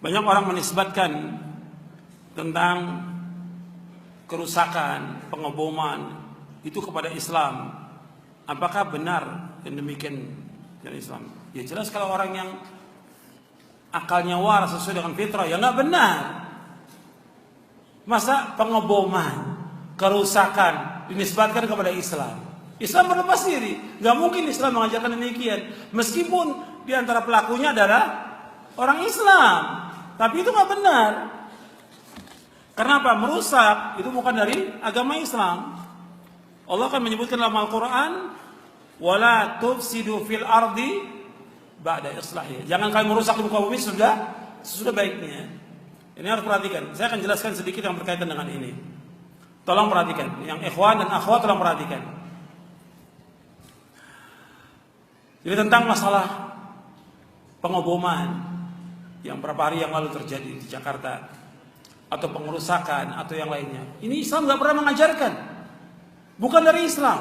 Banyak orang menisbatkan tentang kerusakan, pengeboman itu kepada Islam. Apakah benar yang demikian dari Islam? Ya jelas kalau orang yang akalnya waras sesuai dengan fitrah, ya nggak benar. Masa pengeboman, kerusakan dinisbatkan kepada Islam? Islam berlepas diri, nggak mungkin Islam mengajarkan demikian. Meskipun di antara pelakunya adalah orang Islam, tapi itu nggak benar. Kenapa? Merusak itu bukan dari agama Islam. Allah akan menyebutkan dalam Al-Quran, wala tufsidu fil ardi ba'da islahi. Jangan kalian merusak di muka bumi sudah baiknya. Ini harus perhatikan. Saya akan jelaskan sedikit yang berkaitan dengan ini. Tolong perhatikan. Yang ikhwan dan akhwat tolong perhatikan. Jadi tentang masalah pengeboman yang beberapa hari yang lalu terjadi di Jakarta, atau pengerusakan atau yang lainnya, ini Islam nggak pernah mengajarkan. Bukan dari Islam.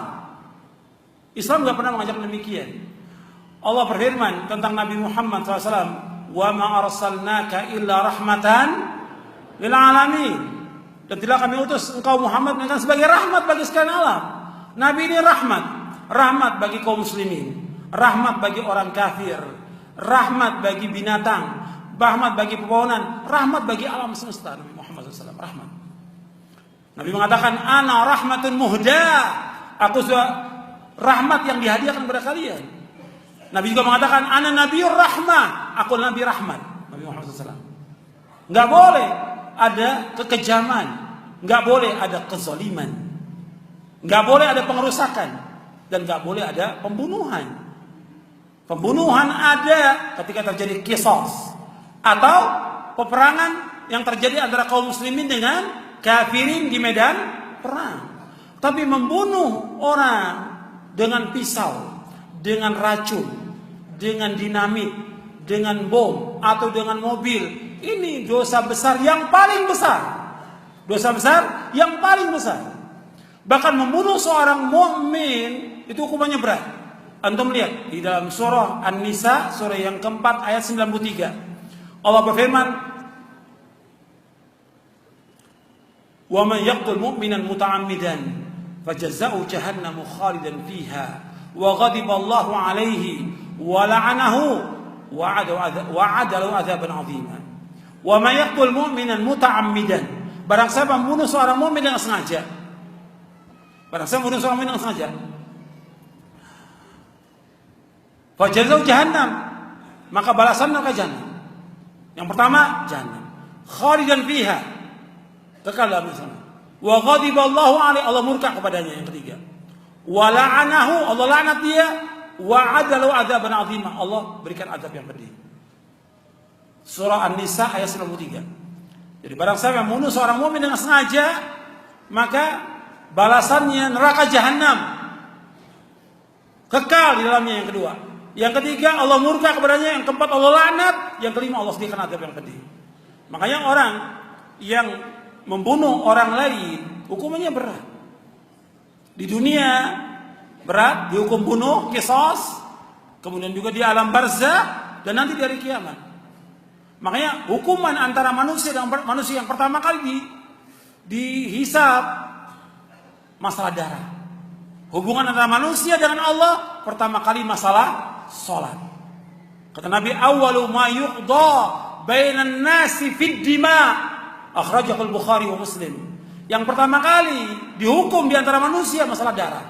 Islam nggak pernah mengajarkan demikian. Allah berfirman tentang Nabi Muhammad SAW, wa ma arsalnaka illa rahmatan lil alamin. Dan tidak kami utus engkau Muhammad melainkan sebagai rahmat bagi sekalian alam. Nabi ini rahmat bagi kaum muslimin, rahmat bagi orang kafir, rahmat bagi binatang, rahmat bagi pepohonan, rahmat bagi alam semesta. Nabi Muhammad SAW rahmat. Nabi mengatakan, ana rahmatun muhda, aku sudah rahmat yang dihadiahkan kepada kalian. Nabi juga mengatakan, ana nabiur rahmah, aku nabi rahmat. Nabi Muhammad SAW. Nggak boleh ada kekejaman, nggak boleh ada kezaliman, nggak boleh ada pengerusakan, dan nggak boleh ada pembunuhan. Pembunuhan ada ketika terjadi qisas atau peperangan yang terjadi antara kaum muslimin dengan kafirin di medan perang. Tapi membunuh orang dengan pisau, dengan racun, dengan dinamit, dengan bom atau dengan mobil, ini dosa besar yang paling besar. Dosa besar yang paling besar. Bahkan membunuh seorang mukmin itu hukumannya berat. Antum lihat di dalam surah An-Nisa, surah yang keempat ayat 93. Allah berfirman, "Wa man yaqtul mu'minan muta'ammidan fajaza'u jahannamu khalidan fiha wa ghadiba Allahu 'alaihi wa la'anahu wa 'adda lahu 'adzaban 'azima." Wa man yaqtul mu'minan muta'ammidan, barang siapa membunuh seorang mukmin dengan sengaja. Barang siapa membunuh seorang mukmin dengan sengaja, fajaza'u jahannam, maka balasan neraka jahannam. Yang pertama, jahannam. Khalidan fiha, kekal dalam sana. Wa ghadiba Allahu 'alaihi, Allah murka kepadanya. Yang ketiga, wa la'anahu, Allah laknat dia. Wa 'adda lahu 'adzaban 'azima, Allah berikan azab yang pedih. Surah An-Nisa ayat 93. Jadi barang siapa yang membunuh seorang mukmin dengan sengaja, maka balasannya neraka jahannam, kekal di dalamnya. Yang kedua. Yang ketiga, Allah murka kepadanya. Yang keempat, Allah laknat. Yang kelima, Allah sediakan azab yang pedih. Makanya orang yang membunuh orang lain hukumannya berat. Di dunia berat, dihukum bunuh, qisas, kemudian juga di alam barzakh, dan nanti di hari kiamat. Makanya hukuman antara manusia dan manusia yang pertama kali dihisab masalah darah. Hubungan antara manusia dengan Allah pertama kali masalah salat. Kata Nabi, awwalu ma yuqda bainan nasi fid dima, akhrajahu al-Bukhari wa Muslim. Yang pertama kali dihukum di antara manusia masalah darah.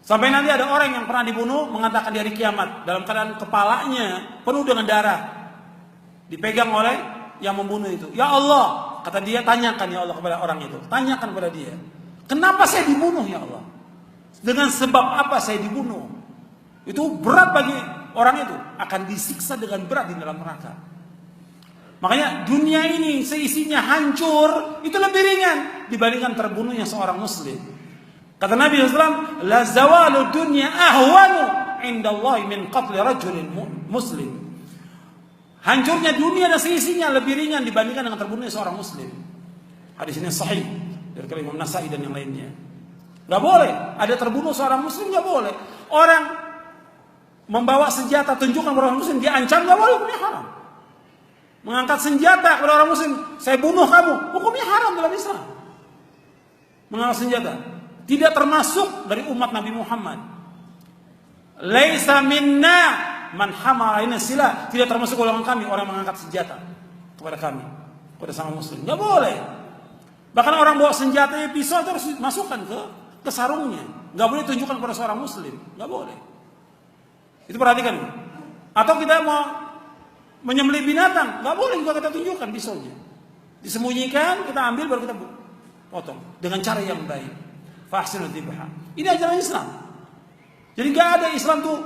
Sampai nanti ada orang yang pernah dibunuh mengatakan di hari kiamat dalam keadaan kepalanya penuh dengan darah, dipegang oleh yang membunuh itu. Ya Allah, kata dia, tanyakan ya Allah kepada orang itu. Tanyakan kepada dia, kenapa saya dibunuh ya Allah? Dengan sebab apa saya dibunuh? Itu berat bagi orang itu, akan disiksa dengan berat di dalam neraka. Makanya dunia ini seisinya hancur itu lebih ringan dibandingkan terbunuhnya seorang muslim. Kata Nabi SAW, la zawalu dunya ahwanu indallahi min qatli rajulin muslim. Hancurnya dunia dan seisinya lebih ringan dibandingkan dengan terbunuhnya seorang muslim. Hadis ini sahih dari Imam Nasai dan yang lainnya. Gak boleh ada terbunuh seorang muslim, gak boleh. Orang membawa senjata tunjukkan kepada orang muslim diancam, nggak boleh, hukumnya haram. Mengangkat senjata kepada orang muslim, saya bunuh kamu, hukumnya haram dalam Islam. Mengangkat senjata tidak termasuk dari umat Nabi Muhammad. Laisa minna man hamalaina sila, tidak termasuk golongan kami orang mengangkat senjata kepada kami, kepada sama muslim. Nggak boleh. Bahkan orang bawa senjata pisau itu harus masukkan ke sarungnya. Nggak boleh tunjukkan kepada seorang muslim, nggak boleh. Itu perhatikan. Atau kita mau menyembelih binatang, nggak boleh juga kita tunjukkan pisaunya. Disembunyikan, kita ambil baru kita potong dengan cara yang baik. Fahsinul dzibha. Ini ajaran Islam. Jadi nggak ada Islam tuh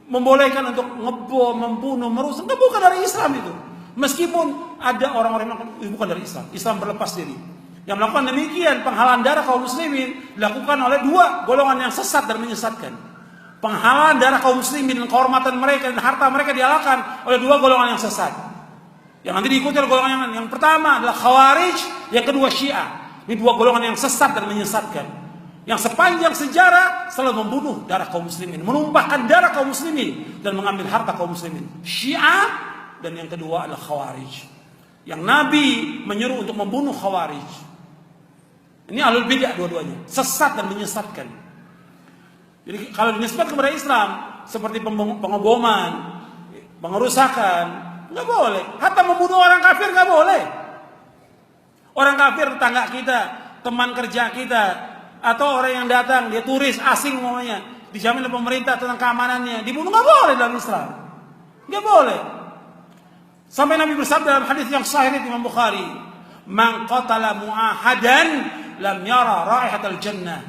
membolehkan untuk ngebom, membunuh, merusak. Nggak, bukan dari Islam itu. Meskipun ada orang-orang yang bukan dari Islam, Islam berlepas diri. Yang melakukan demikian, penghalaan darah kaum muslimin dilakukan oleh dua golongan yang sesat dan menyesatkan. Penghalaan darah kaum muslimin dan kehormatan mereka dan harta mereka dihalalkan oleh dua golongan yang sesat. Yang nanti diikuti oleh golongan yang pertama adalah Khawarij, yang kedua Syiah. Ini dua golongan yang sesat dan menyesatkan. Yang sepanjang sejarah selalu membunuh darah kaum muslimin, menumpahkan darah kaum muslimin dan mengambil harta kaum muslimin. Syiah, dan yang kedua adalah Khawarij. Yang Nabi menyuruh untuk membunuh Khawarij. Ini ahlul bidah dua-duanya, sesat dan menyesatkan. Jadi kalau dinisbat kepada Islam seperti pengeboman, pengerusakan, nggak boleh. Hatta membunuh orang kafir nggak boleh. Orang kafir tetangga kita, teman kerja kita, atau orang yang datang dia turis asing umpamanya, dijamin oleh pemerintah tentang keamanannya, dibunuh nggak boleh dalam Islam, nggak boleh. Sampai Nabi bersabda dalam hadis yang sahih Imam Bukhari, "Man qatala mu'ahadan lam yara raihatal jannah."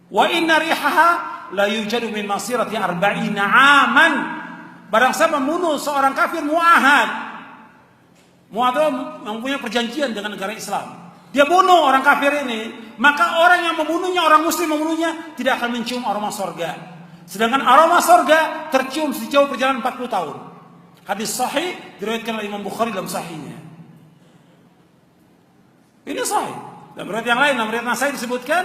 Wa inna rihaha la yujadu min masirati 40 aman. Barang siapa membunuh seorang kafir muahad. Muahad itu mempunyai perjanjian dengan negara Islam. Dia bunuh orang kafir ini, maka orang yang membunuhnya, orang muslim membunuhnya tidak akan mencium aroma sorga. Sedangkan aroma sorga tercium sejauh perjalanan 40 tahun. Hadis sahih diriwayatkan oleh Imam Bukhari dalam sahihnya. Ini sahih. Dalam riwayat yang lain, dalam riwayat Nasai disebutkan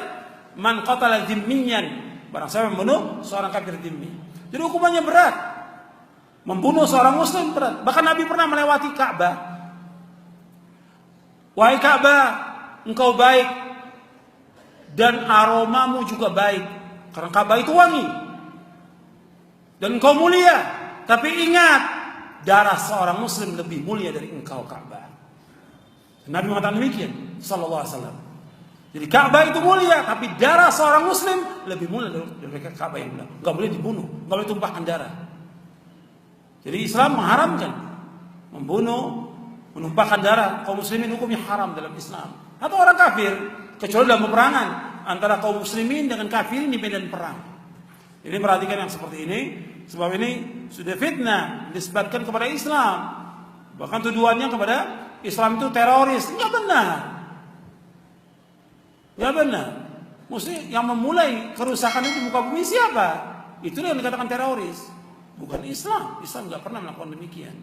man qatala dhimmiyan, barang siapa membunuh seorang kafir dhimmi. Jadi hukumannya berat. Membunuh seorang muslim berat. Bahkan Nabi pernah melewati Ka'bah. Wahai Ka'bah, engkau baik dan aromamu juga baik, karena Ka'bah itu wangi. Dan engkau mulia, tapi ingat, darah seorang muslim lebih mulia dari engkau Ka'bah. Nabi mengatakan demikian sallallahu alaihi wasallam. Jadi Ka'bah itu mulia, tapi darah seorang muslim lebih mulia dari Ka'bah yang mulia. Enggak boleh dibunuh, enggak boleh tumpahkan darah. Jadi Islam mengharamkan membunuh, menumpahkan darah kaum muslimin, hukumnya haram dalam Islam. Atau orang kafir, kecuali dalam peperangan antara kaum muslimin dengan kafirin di medan perang. Jadi perhatikan yang seperti ini, sebab ini sudah fitnah disebabkan kepada Islam. Bahkan tuduhannya kepada Islam itu teroris. Enggak benar. Ya benar. Mesti yang memulai kerusakan itu di muka bumi siapa? Itulah yang dikatakan teroris. Bukan Islam. Islam nggak pernah melakukan demikian.